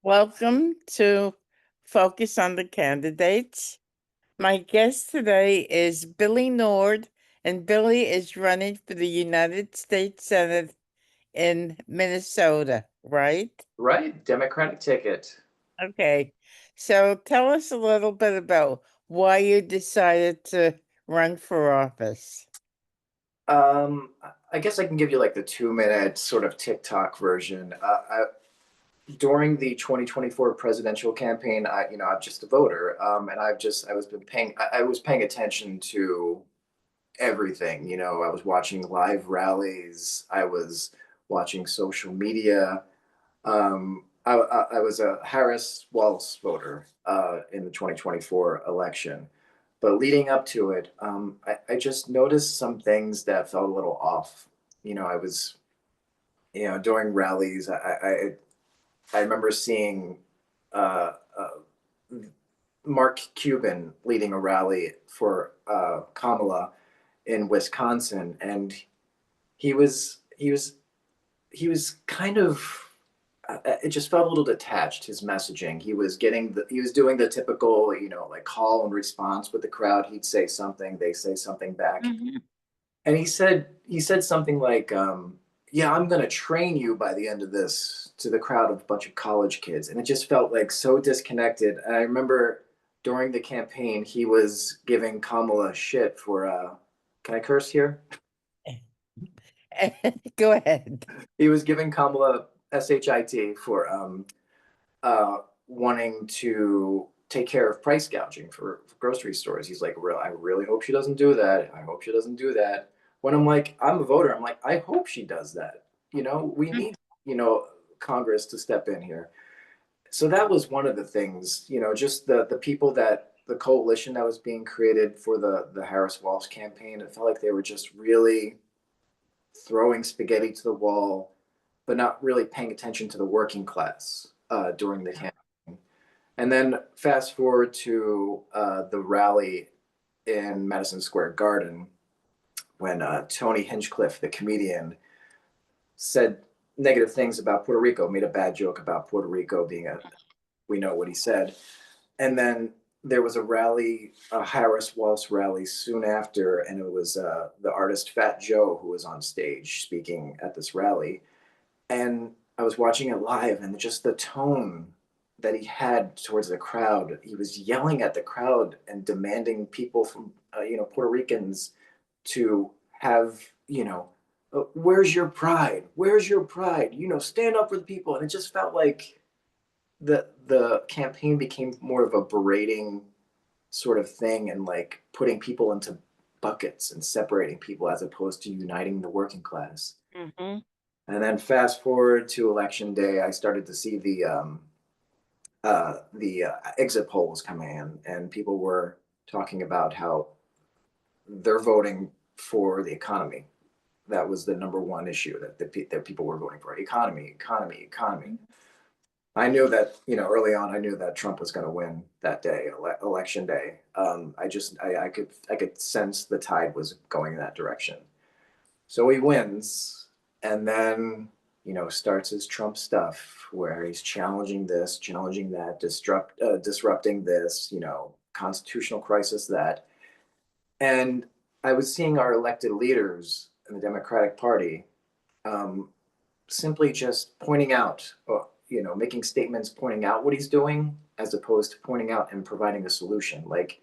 Welcome to Focus on the Candidates. My guest today is Billy Nord, and Billy is running for the United States Senate in Minnesota, right? Right, Democratic ticket. Okay. So tell us a little bit about why you decided to run for office. I guess I can give you like the 2 minute sort of TikTok version. During the 2024 presidential campaign, I'm just a voter, and I was paying attention to everything. I was watching live rallies. I was watching social media. I was a Harris Walz voter in the 2024 election. But leading up to it, I just noticed some things that felt a little off. I was, during rallies, I remember seeing uh, Mark Cuban leading a rally for Kamala in Wisconsin, and he was he was he was kind of it just felt a little detached, his messaging. He was doing the typical, like call and response with the crowd. He'd say something, they say something back. Mhm. And he said something like, yeah, I'm going to train you by the end of this, to the crowd of a bunch of college kids. And it just felt like so disconnected. And I remember during the campaign he was giving Kamala shit for can I curse here? Go ahead. He was giving Kamala shit for uh, wanting to take care of price gouging for grocery stores. He's like, I really hope she doesn't do that. I hope she doesn't do that. When I'm like, I'm a voter, I'm like, I hope she does that. We need, you know, Congress to step in here. So that was one of the things, just the people that the coalition that was being created for the Harris Walz campaign. It felt like they were just really throwing spaghetti to the wall, but not really paying attention to the working class during the campaign. And then fast forward to the rally in Madison Square Garden when Tony Hinchcliffe, the comedian, said negative things about Puerto Rico, made a bad joke about Puerto Rico being we know what he said. And then there was a rally, a Harris Walz rally soon after, and it was the artist Fat Joe who was on stage speaking at this rally. And I was watching it live, and just the tone that he had towards the crowd, he was yelling at the crowd and demanding people from Puerto Ricans to have, where's your pride, where's your pride, stand up for the people. And it just felt like the campaign became more of a berating sort of thing, and like putting people into buckets and separating people as opposed to uniting the working class. Hmm. And then fast forward to election day, I started to see the exit polls coming in, and people were talking about how they're voting for the economy. That was the number one issue that people were voting for: economy, economy, economy. I knew that, early on, I knew that Trump was going to win that day, election day. I could sense the tide was going in that direction. So he wins, and then starts his Trump stuff where he's challenging this, challenging that, disrupting this, constitutional crisis that. And I was seeing our elected leaders in the Democratic Party um, simply just pointing out, making statements pointing out what he's doing, as opposed to pointing out and providing a solution. Like,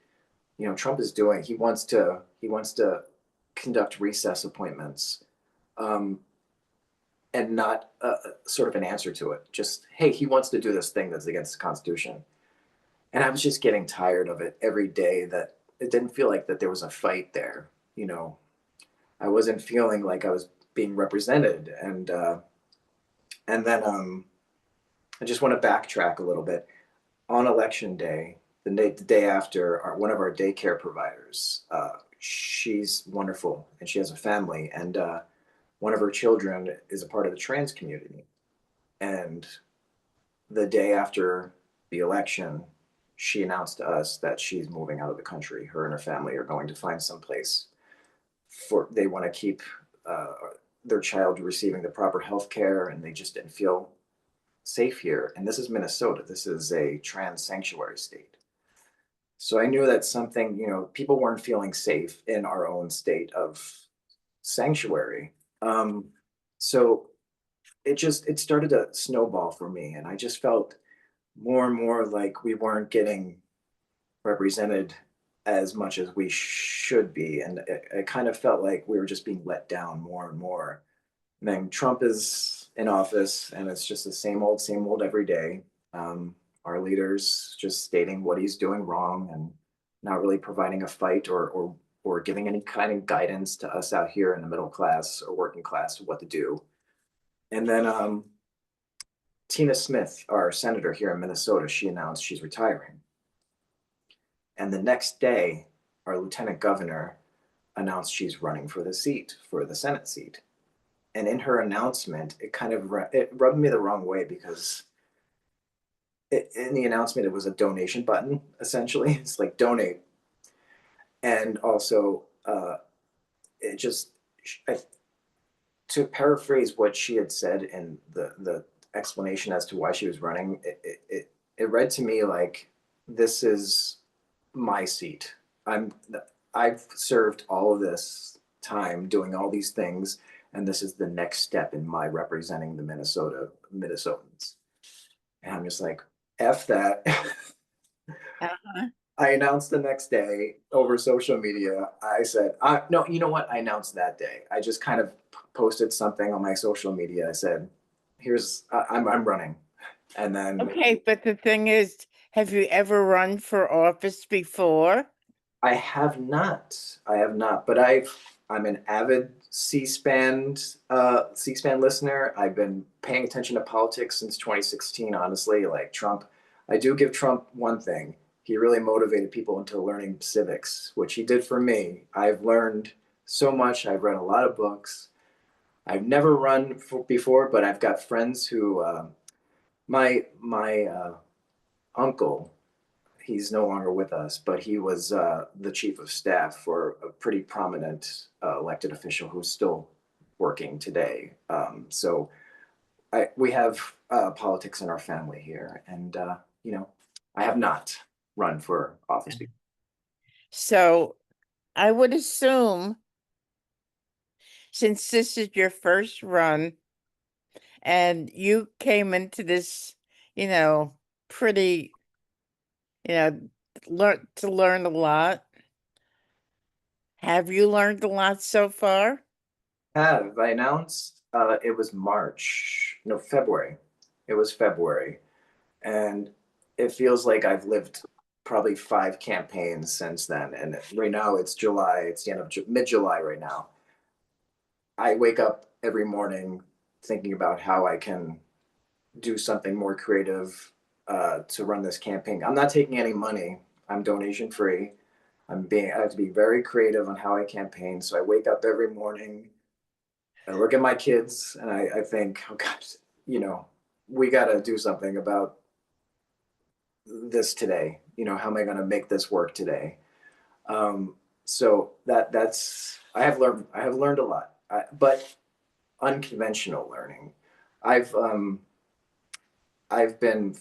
Trump is doing, he wants to conduct recess appointments, um, and not sort of an answer to it. Just, hey, he wants to do this thing that's against the Constitution. And I was just getting tired of it every day, that it didn't feel like that there was a fight there. You know, I wasn't feeling like I was being represented. And then I just want to backtrack a little bit. On election day, the day after, one of our daycare providers, she's wonderful and she has a family, and one of her children is a part of the trans community. And the day after the election, she announced to us that she's moving out of the country. Her and her family are going to find some place for, they want to keep uh, their child receiving the proper health care, and they just didn't feel safe here. And this is Minnesota. This is a trans sanctuary state. So I knew that something, people weren't feeling safe in our own state of sanctuary. So it started to snowball for me, and I just felt more and more like we weren't getting represented as much as we should be, and it kind of felt like we were just being let down more and more. And then Trump is in office, and it's just the same old every day. Our leaders just stating what he's doing wrong and not really providing a fight or giving any kind of guidance to us out here in the middle class or working class what to do. And then Tina Smith, our senator here in Minnesota, she announced she's retiring. And the next day, our lieutenant governor announced she's running for the seat, for the Senate seat. And in her announcement, it rubbed me the wrong way because in the announcement, it was a donation button, essentially. It's like donate. And also, it just, I, to paraphrase what she had said in the explanation as to why she was running, it read to me like, this is my seat. I've served all of this time doing all these things, and this is the next step in my representing the Minnesotans. And I'm just like, F that. Uh-huh. I announced the next day over social media. I said, no, you know what? I announced that day. I just kind of posted something on my social media. I said, I'm running. And then Okay, but the thing is, have you ever run for office before? I have not. But I'm an avid C-SPAN listener. I've been paying attention to politics since 2016, honestly, like Trump. I do give Trump one thing. He really motivated people into learning civics, which he did for me. I've learned so much. I've read a lot of books. I've never run before, but I've got friends who my uncle, he's no longer with us, but he was the chief of staff for a pretty prominent elected official who's still working today. So we have politics in our family here, and I have not run for office before. So I would assume, since this is your first run and you came into this, pretty, learn a lot. Have you learned a lot so far? Have I announced? It was February. It was February, and it feels like I've lived probably 5 campaigns since then. And right now it's July. It's the end of mid-July right now. I wake up every morning thinking about how I can do something more creative to run this campaign. I'm not taking any money. I'm donation free. I have to be very creative on how I campaign. So I wake up every morning, I look at my kids, and I think, oh gosh, we got to do something about this today. How am I going to make this work today? So that's I have learned a lot, but unconventional learning. I've been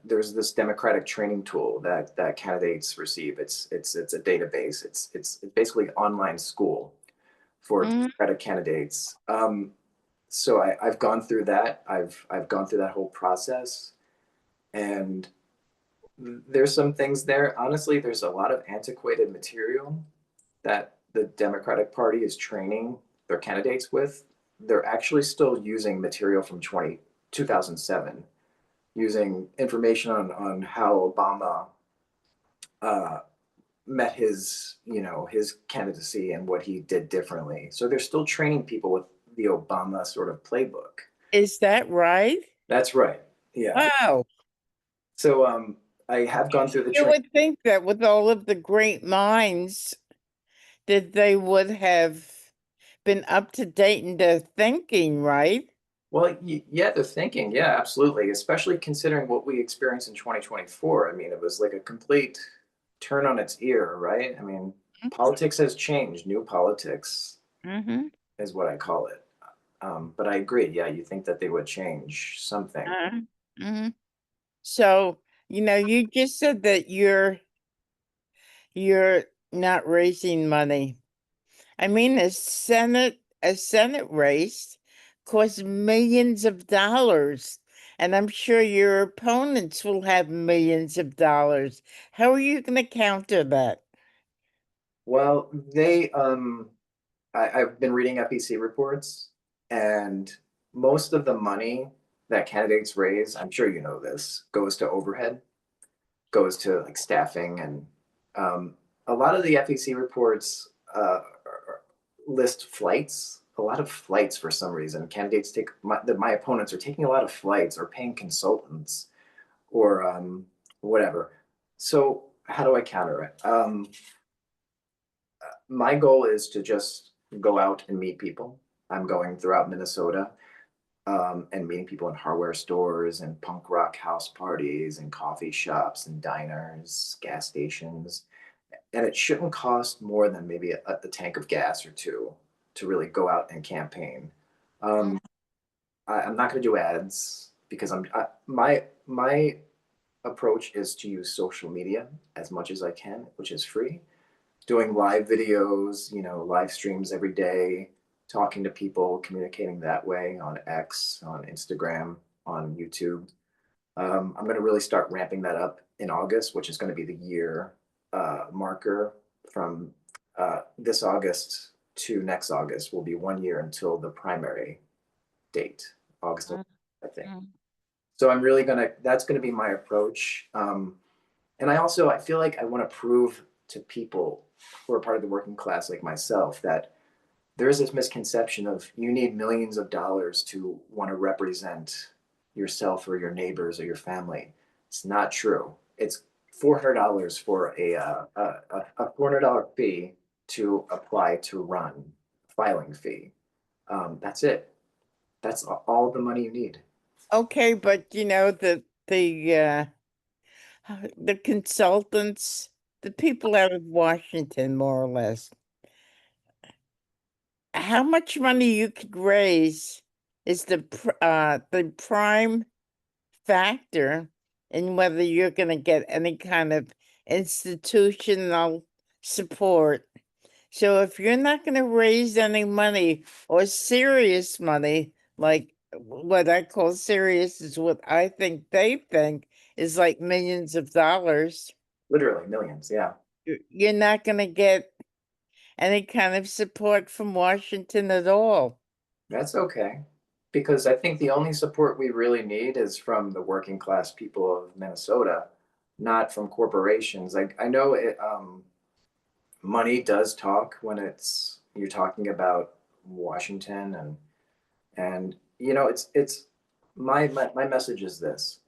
there's this democratic training tool that candidates receive. It's a database. It's basically online school for Mhm. Democratic candidates. So I've gone through that. I've gone through that whole process, and there's some things there. Honestly, there's a lot of antiquated material that the Democratic Party is training their candidates with. They're actually still using material from 2007, using information on how Obama uh, met his candidacy and what he did differently. So they're still training people with the Obama sort of playbook. Is that right? That's right. Yeah. Wow. So I have gone through the You training. would think that with all of the great minds, that they would have been up to date in their thinking, right? Well, yeah, they're thinking. Yeah, absolutely. Especially considering what we experienced in 2024. I mean, it was like a complete turn on its ear, right? I mean, politics has changed. New politics Mm-hmm. is what I call it. But I agree. Yeah, you think that they would change something. Uh, mhm. So, you just said that you're not raising money. I mean, a Senate race costs millions of dollars, and I'm sure your opponents will have millions of dollars. How are you going to counter that? Well, I've been reading FEC reports, and most of the money that candidates raise, I'm sure you know this, goes to overhead, goes to like staffing, and um, a lot of the FEC reports list flights. A lot of flights for some reason. Candidates take my opponents are taking a lot of flights or paying consultants or whatever. So how do I counter it? My goal is to just go out and meet people. I'm going throughout Minnesota and meeting people in hardware stores and punk rock house parties and coffee shops and diners, gas stations. And it shouldn't cost more than maybe a tank of gas or two to really go out and campaign. Mm. Um, I'm not going to do ads because my approach is to use social media as much as I can, which is free, doing live videos, live streams every day, talking to people, communicating that way on X, on Instagram, on YouTube. I'm going to really start ramping that up in August, which is going to be the year marker from this August to next August will be 1 year until the primary date, August, Mm, I think. mm. So that's going to be my approach. And I feel like I want to prove to people who are part of the working class like myself that there is this misconception of you need millions of dollars to want to represent yourself or your neighbors or your family. It's not true. It's $400 for a $400 fee to apply to run, filing fee. That's it. That's all the money you need. Okay, but the consultants, the people out of Washington, more or less, how much money you could raise is the prime factor in whether you're going to get any kind of institutional support. So if you're not going to raise any money or serious money, like what I call serious is what I think they think is like millions of dollars, Literally millions. Yeah. you're not going to get any kind of support from Washington at all. That's okay. Because I think the only support we really need is from the working class people of Minnesota, not from corporations. I know money does talk when you're talking about Washington and it's my message is this.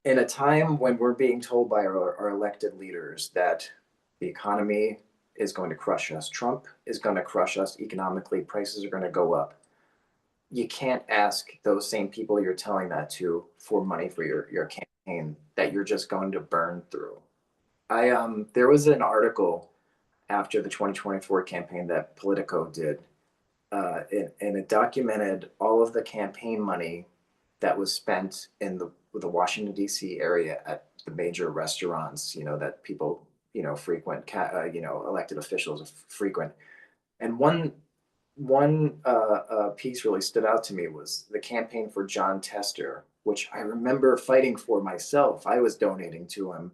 In a time when we're being told by our elected leaders that the economy is going to crush us, Trump is going to crush us economically, prices are going to go up, you can't ask those same people you're telling that to for money for your campaign that you're just going to burn through. There was an article after the 2024 campaign that Politico did, and it documented all of the campaign money that was spent in the Washington D.C. area at the major restaurants, that people frequent, elected officials frequent. And one piece really stood out to me was the campaign for John Tester, which I remember fighting for myself. I was donating to him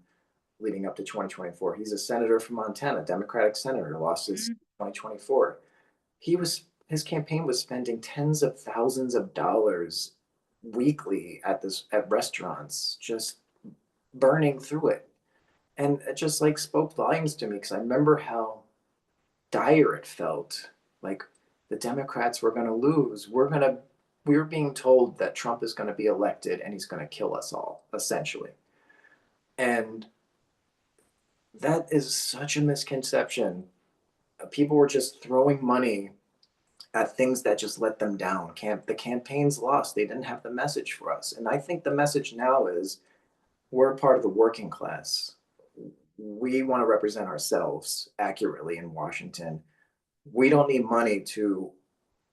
leading up to 2024. He's a senator from Montana, Democratic senator, lost his Mm. 2024. His campaign was spending tens of thousands of dollars weekly at restaurants, just burning through it. And it just like spoke volumes to me because I remember how dire it felt. Like the Democrats were going to lose. We were being told that Trump is going to be elected and he's going to kill us all, essentially. And that is such a misconception. People were just throwing money at things that just let them down. The campaign's lost. They didn't have the message for us. And I think the message now is we're part of the working class. We want to represent ourselves accurately in Washington. We don't need money to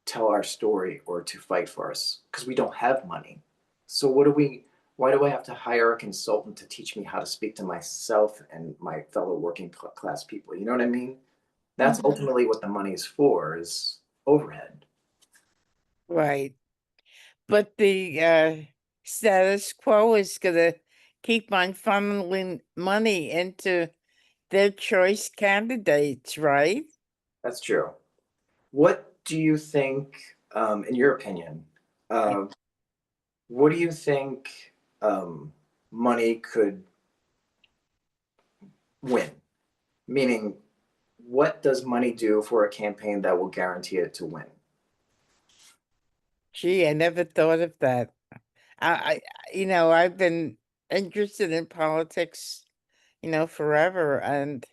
tell our story or to fight for us because we don't have money. So why do I have to hire a consultant to teach me how to speak to myself and my fellow working class people? You know what I mean? That's Mhm. ultimately what the money is for, is overhead. Right. But the status quo is going to keep on funneling money into their choice candidates, right? That's true. What do you think, in your opinion, Yeah. uh, what do you think money could win? Meaning, what does money do for a campaign that will guarantee it to win? Gee, I never thought of that. I I've been interested in politics, forever, and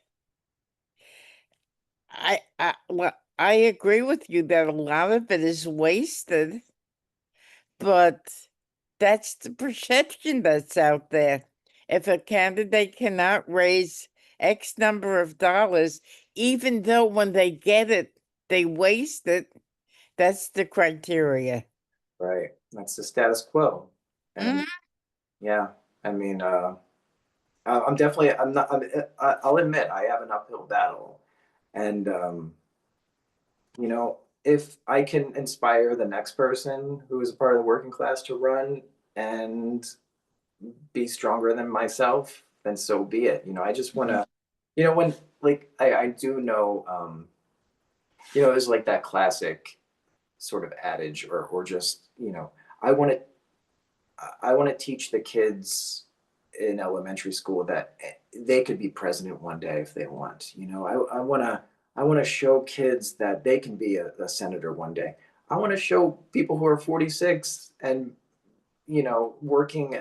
well, I agree with you that a lot of it is wasted, but that's the perception that's out there. If a candidate cannot raise X number of dollars, even though when they get it, they waste it, that's the criteria. Right. That's the status quo. And Mhm. yeah, I mean, I'm definitely, I'm not, I'll admit I have an uphill battle. And, if I can inspire the next person who is a part of the working class to run and be stronger than myself, then so be it. I just want to, when like I do know, there's like that classic sort of adage or just, I want to I want to teach the kids in elementary school that they could be president one day if they want. I want to show kids that they can be a senator one day. I want to show people who are 46 and working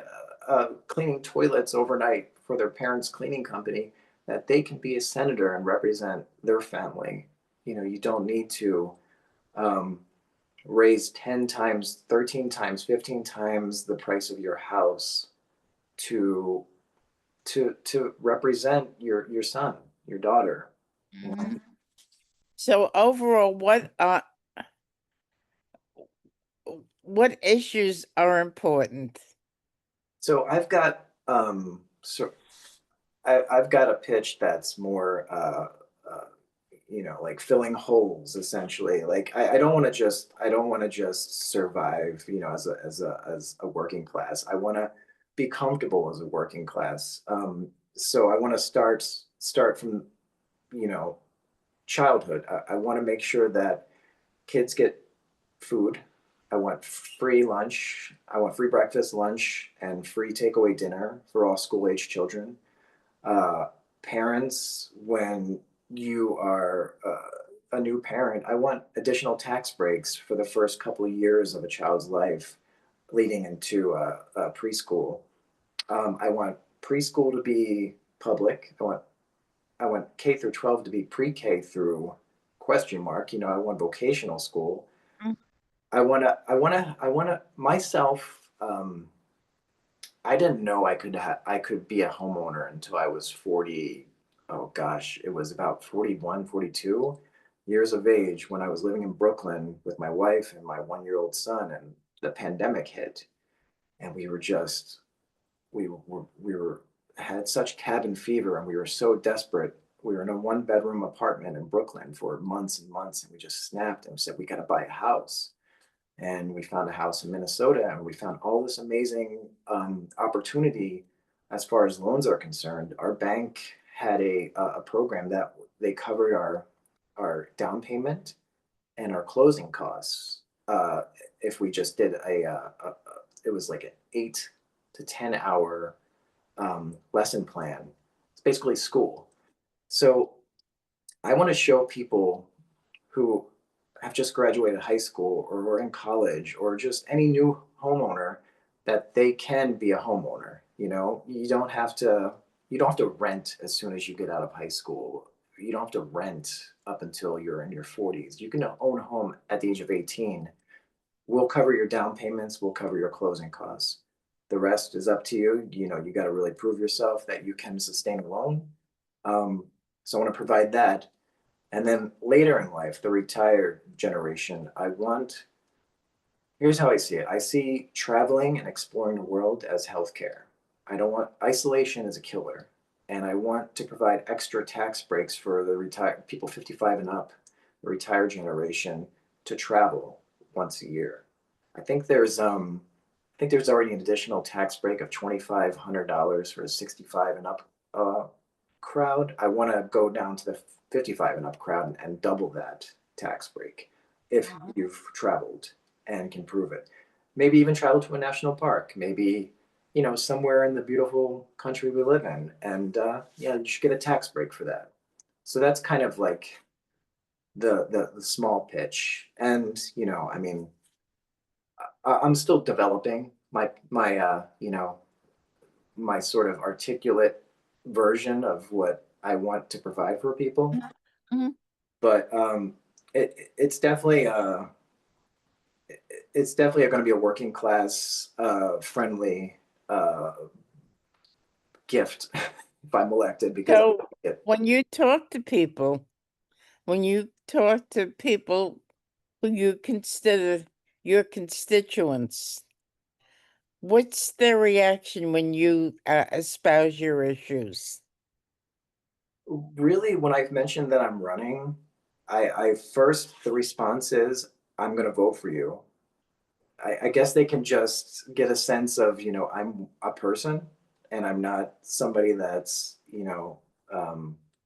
cleaning toilets overnight for their parents' cleaning company that they can be a senator and represent their family. You don't need to um, raise 10 times, 13 times, 15 times the price of your house to represent your son, your daughter. Mhm. So overall, what issues are important? So I've got a pitch that's more like filling holes essentially. Like I don't want to just survive, as a working class. I want to be comfortable as a working class. So I want to start from, you know, childhood. I want to make sure that kids get food. I want free lunch. I want free breakfast, lunch, and free takeaway dinner for all school age children. uh, Parents, when you are a new parent, I want additional tax breaks for the first couple of years of a child's life leading into preschool. I want preschool to be public. I want K through 12 to be pre-K through question mark. I want vocational school. Mm. I want to myself. I didn't know I could be a homeowner until I was 40. Oh gosh, it was about 41, 42 years of age when I was living in Brooklyn with my wife and my 1-year-old son, and the pandemic hit, and we were had such cabin fever, and we were so desperate. We were in a one-bedroom apartment in Brooklyn for months and months, and we just snapped and said we got to buy a house. And we found a house in Minnesota, and we found all this amazing opportunity as far as loans are concerned. Our bank had a program that they covered our down payment and our closing costs. If we just did it was like an 8 to 10 hour lesson plan. It's basically school. So I want to show people who have just graduated high school or are in college or just any new homeowner that they can be a homeowner. You don't have to rent as soon as you get out of high school. You don't have to rent up until you're in your 40s. You can own a home at the age of 18. We'll cover your down payments, we'll cover your closing costs. The rest is up to you. You got to really prove yourself that you can sustain a loan. So I want to provide that. And then later in life, the retired generation, here's how I see it. I see traveling and exploring the world as healthcare. I don't want isolation as a killer. And I want to provide extra tax breaks for the retired people 55 and up, the retired generation, to travel once a year. I think there's already an additional tax break of $2,500 for a 65 and up crowd. I want to go down to the 55 and up crowd and double that tax break if you've traveled and can prove it. Maybe even travel to a national park, maybe, somewhere in the beautiful country we live in. And yeah, you should get a tax break for that. So that's kind of like the small pitch. And, I mean, I'm still developing my sort of articulate version of what I want to provide for people. Mhm. But it's definitely going to be a working class friendly uh, gift if I'm elected because So when you talk to people, when you talk to people who you consider your constituents, what's their reaction when you espouse your issues? really when I've mentioned that I'm running, I first the response is I'm going to vote for you. I guess they can just get a sense of, I'm a person and I'm not somebody that's,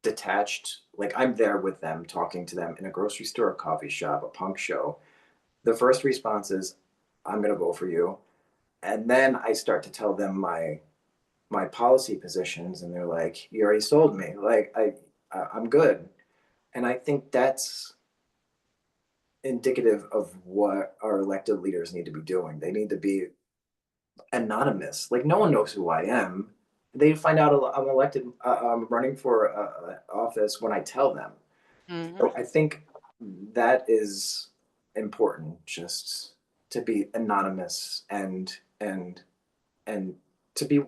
detached. Like I'm there with them, talking to them in a grocery store, a coffee shop, a punk show. The first response is, I'm going to vote for you. And then I start to tell them my policy positions, and they're like, you already sold me. Like I'm good. And I think that's indicative of what our elected leaders need to be doing. They need to be anonymous. Like no one knows who I am. They find out I'm elected. I'm running for office when I tell them. Mhm. So I think that is important, just to be anonymous and to be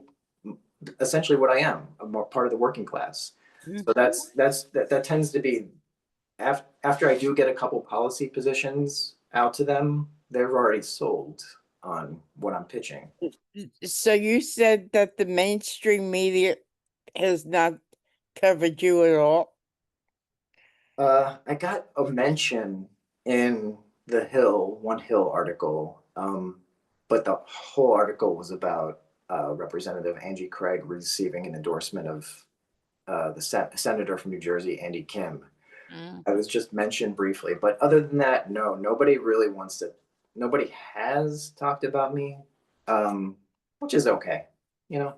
essentially what I am, a more part of the working class. So that tends to be after I do get a couple policy positions out to them, they're already sold on what I'm pitching. So you said that the mainstream media has not covered you at all? I got a mention in the Hill, one Hill article, but the whole article was about Representative Angie Craig receiving an endorsement of the senator from New Jersey, Andy Kim. Mm. I was just mentioned briefly, but other than that, no, nobody really wants to. Nobody has talked about me, which is okay, you know.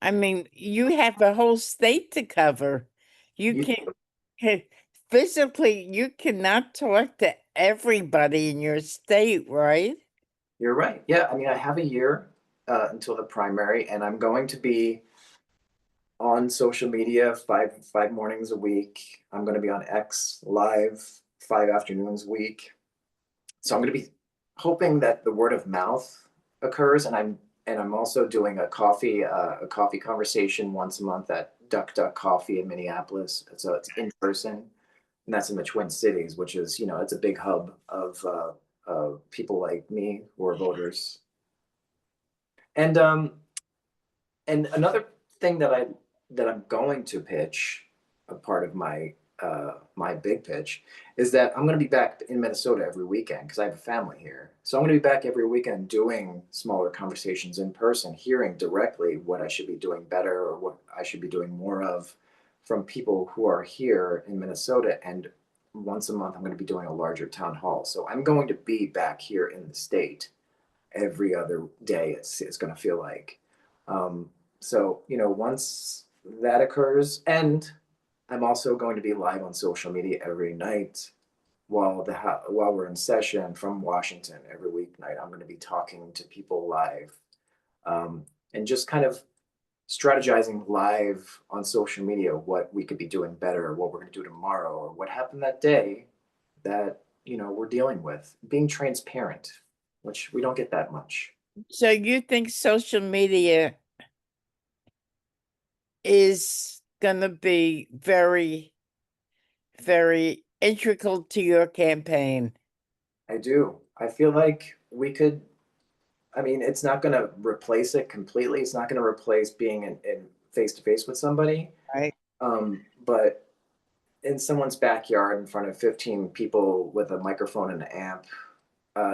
I mean, you have a whole state to cover. You You, can physically, you cannot talk to everybody in your state, right? you're right. Yeah, I mean, I have a year until the primary, and I'm going to be on social media five mornings a week. I'm going to be on X live 5 afternoons a week. So I'm going to be hoping that the word of mouth occurs, and I'm also doing a coffee conversation once a month at Duck Duck Coffee in Minneapolis. So it's in person, and that's in the Twin Cities, which is it's a big hub of people like me who are voters. And another thing that I'm going to pitch, a part of my big pitch, is that I'm going to be back in Minnesota every weekend because I have a family here. So I'm going to be back every weekend doing smaller conversations in person, hearing directly what I should be doing better or what I should be doing more of from people who are here in Minnesota. And once a month, I'm going to be doing a larger town hall. So I'm going to be back here in the state every other day. It's going to feel like. Um, so, once that occurs, and I'm also going to be live on social media every night while we're in session from Washington every weeknight. I'm going to be talking to people live, and just kind of strategizing live on social media what we could be doing better, or what we're going to do tomorrow, or what happened that day that we're dealing with. Being transparent, which we don't get that much. So you think social media is gonna be very very integral to your campaign. I do. I feel like we could, I mean, it's not going to replace it completely. It's not going to replace being in face to face with somebody. Right. But in someone's backyard in front of 15 people with a microphone and an amp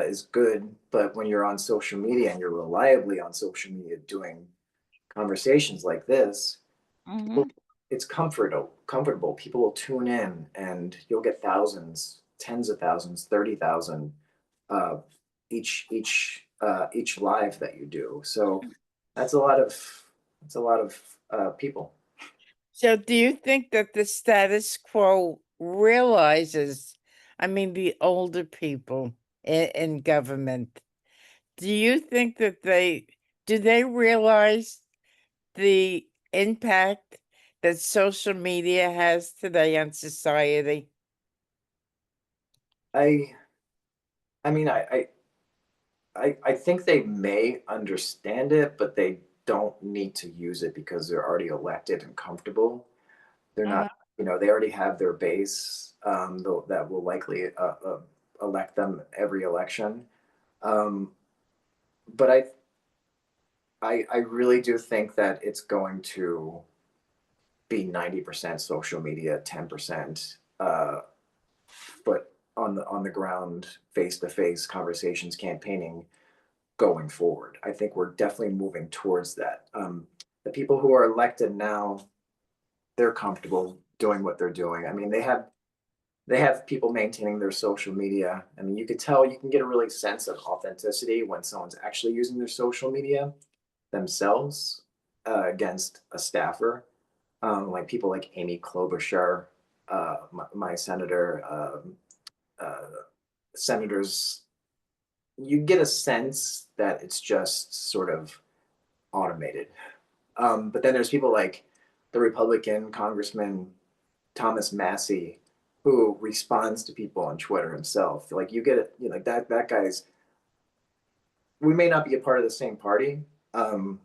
is good. But when you're on social media and you're reliably on social media doing conversations like this, Mhm. it's comfortable. People will tune in and you'll get thousands, tens of thousands, 30,000 uh, each live that you do. So that's a lot of people. So do you think that the status quo realizes, I mean, the older people in government, do you think that do they realize the impact that social media has today on society? I I mean I think they may understand it, but they don't need to use it because they're already elected and comfortable. They're Uh-huh. not, they already have their base that will likely elect them every election. Um, but I really do think that it's going to be 90% social media, 10% foot on the ground, face to face conversations, campaigning going forward. I think we're definitely moving towards that. The people who are elected now, they're comfortable doing what they're doing. I mean, they have people maintaining their social media. I mean, you could tell, you can get a really sense of authenticity when someone's actually using their social media themselves against a staffer. Like people like Amy Klobuchar, my senator, senators, you get a sense that it's just sort of automated. But then there's people like the Republican Congressman Thomas Massey, who responds to people on Twitter himself. Like you get it, like that guy's. We may not be a part of the same party, um,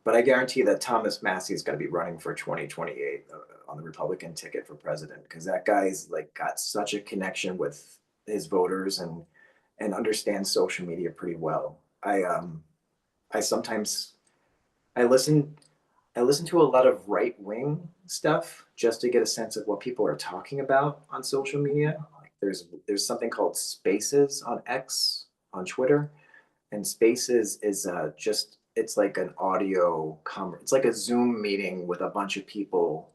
but I guarantee that Thomas Massey is going to be running for 2028 on the Republican ticket for president because that guy's like got such a connection with his voters and understands social media pretty well. I sometimes I listen I listen to a lot of right wing stuff just to get a sense of what people are talking about on social media. Like there's something called Spaces on X on Twitter, and Spaces is just it's like an it's like a Zoom meeting with a bunch of people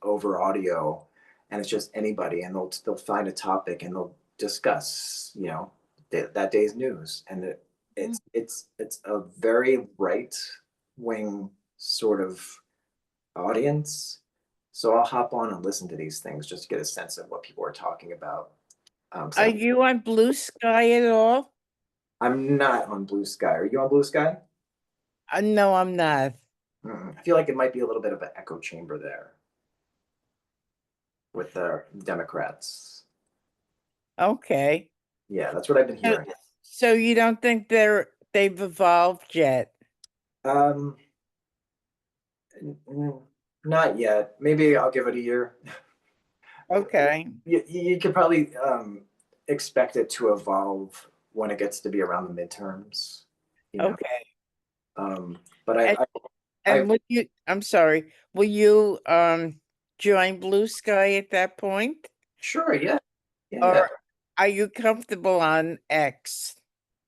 over audio, and it's just anybody, and they'll find a topic and they'll discuss that day's news, and it's a very right wing sort of audience. So I'll hop on and listen to these things just to get a sense of what people are talking about. Are you on Blue Sky at all? I'm not on Blue Sky. Are you on Blue Sky? No, I'm not. I feel like it might be a little bit of an echo chamber there with the Democrats. Okay. Yeah, that's what I've been So, hearing. so you don't think they've evolved yet? Um, Not yet. Maybe I'll give it a year. Okay. You could probably expect it to evolve when it gets to be around the midterms, you know. Okay. Um, but And, I and I'm sorry, will you join Blue Sky at that point? sure, yeah, yeah. Or are you comfortable on X?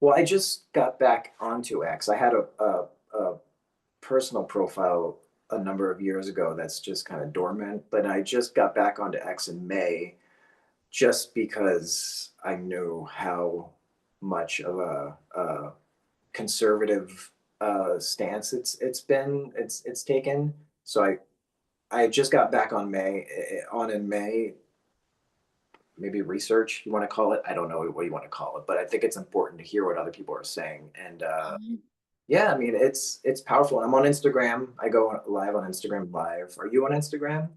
Well, I just got back onto X. I had a personal profile a number of years ago that's just kind of dormant, but I just got back onto X in May just because I knew how much of a conservative stance it's taken. So I just got back in May. Maybe research you want to call it. I don't know what you want to call it, but I think it's important to hear what other people are saying. And yeah, I mean it's powerful. I'm on Instagram. I go live on Instagram live. Are you on Instagram?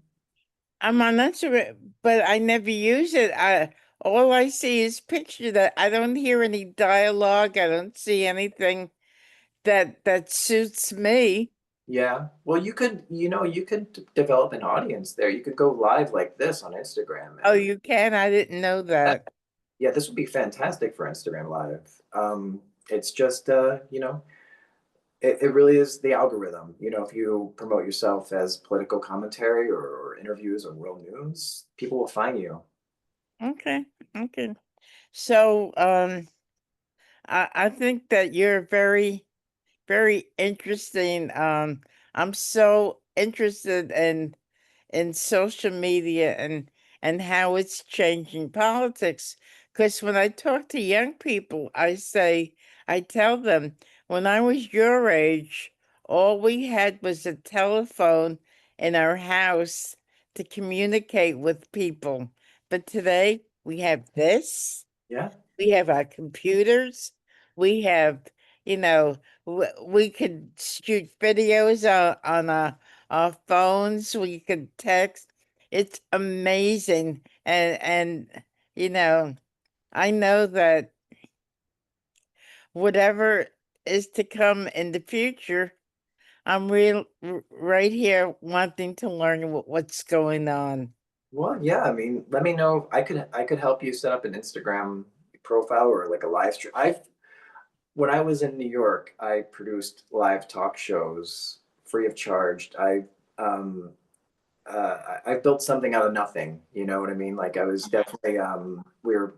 I'm on Instagram, but I never use it. All I see is picture that I don't hear any dialogue. I don't see anything that suits me. Yeah. Well, you could develop an audience there. You could go live like this on Instagram Oh, and you can? I didn't know yeah, that. yeah, this would be fantastic for Instagram Live. It's just it really is the algorithm. If you promote yourself as political commentary or interviews or world news, people will find you. Okay. Okay. So, I think that you're very interesting. I'm so interested in social media and how it's changing politics. Because when I talk to young people, I tell them, when I was your age, all we had was a telephone in our house to communicate with people. But today we have this, Yeah. we have our computers, we have, you know, we could shoot videos on our phones, we could text. It's amazing. And you know, I know that whatever is to come in the future, I'm right here wanting to learn what's going on. Well, yeah, I mean, let me know. I could help you set up an Instagram profile or like a live stream. I've When I was in New York, I produced live talk shows free of charge. Um I built something out of nothing. You know what I mean? Like I was definitely we were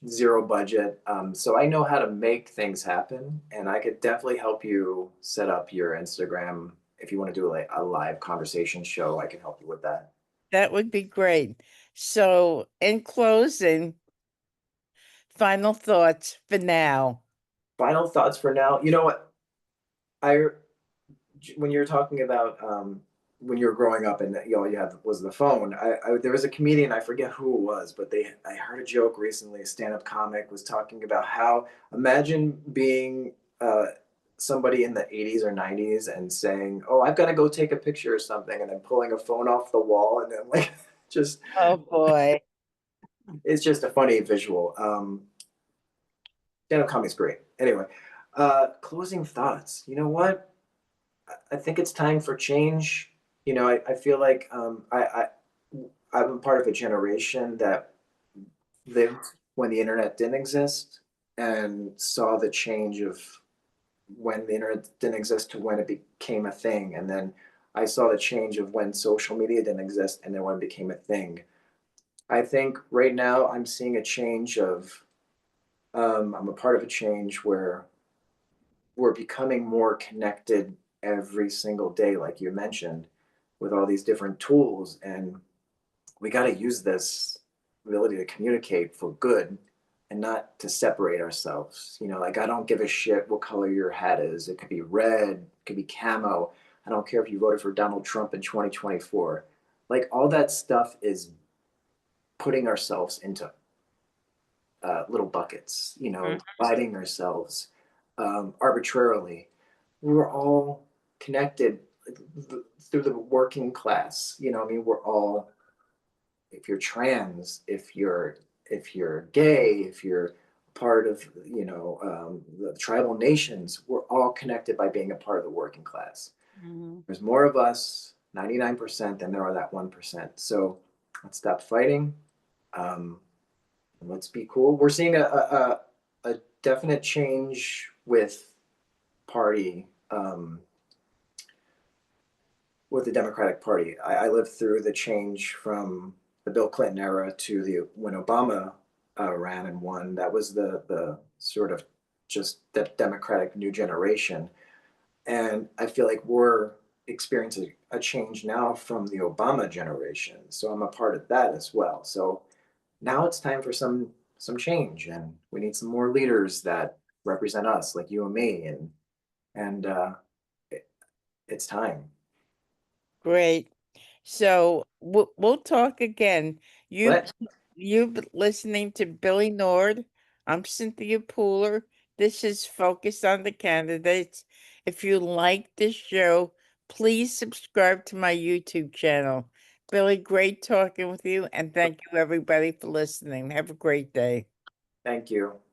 zero budget. So I know how to make things happen, and I could definitely help you set up your Instagram if you want to do like a live conversation show. I can help you with that. That would be great. So, in closing, final thoughts for now. Final thoughts for now. You know what? I when you're talking about when you were growing up and all you had was the phone. There was a comedian, I forget who it was, but I heard a joke recently. A stand-up comic was talking about how, imagine being somebody in the 80s or 90s and saying, "Oh, I've got to go take a picture or something," and then pulling a phone off the wall and then like just Oh boy. it's just a funny visual. Stand-up comic's great. Anyway, closing thoughts. You know what? I think it's time for change. I feel like I'm part of a generation that lived when the internet didn't exist and saw the change of when the internet didn't exist to when it became a thing. And then I saw the change of when social media didn't exist and then when it became a thing. I think right now I'm seeing a change of, I'm a part of a change where we're becoming more connected every single day, like you mentioned, with all these different tools. And we got to use this ability to communicate for good and not to separate ourselves. Like I don't give a shit what color your hat is. It could be red, it could be camo. I don't care if you voted for Donald Trump in 2024. Like all that stuff is putting ourselves into little buckets, Mm. dividing ourselves arbitrarily. We're all connected through the working class. I mean, we're all, if you're trans, if you're gay, if you're part of the tribal nations, we're all connected by being a part of the working class. Mhm. There's more of us, 99%, than there are that 1%. So let's stop fighting. Um, and let's be cool. We're seeing a definite change party with the Democratic Party. I lived through the change from the Bill Clinton era to the when Obama ran and won. That was the sort of just the Democratic new generation, and I feel like we're experiencing a change now from the Obama generation. So I'm a part of that as well. So now it's time for some change, and we need some more leaders that represent us, like you and me, and it, it's time. Great. So we'll talk again. You Let you've been listening to Billy Nord. I'm Cynthia Pooler. This is Focus on the Candidates. If you like this show, please subscribe to my YouTube channel. Billy, great talking with you, and thank you everybody for listening. Have a great day. Thank you.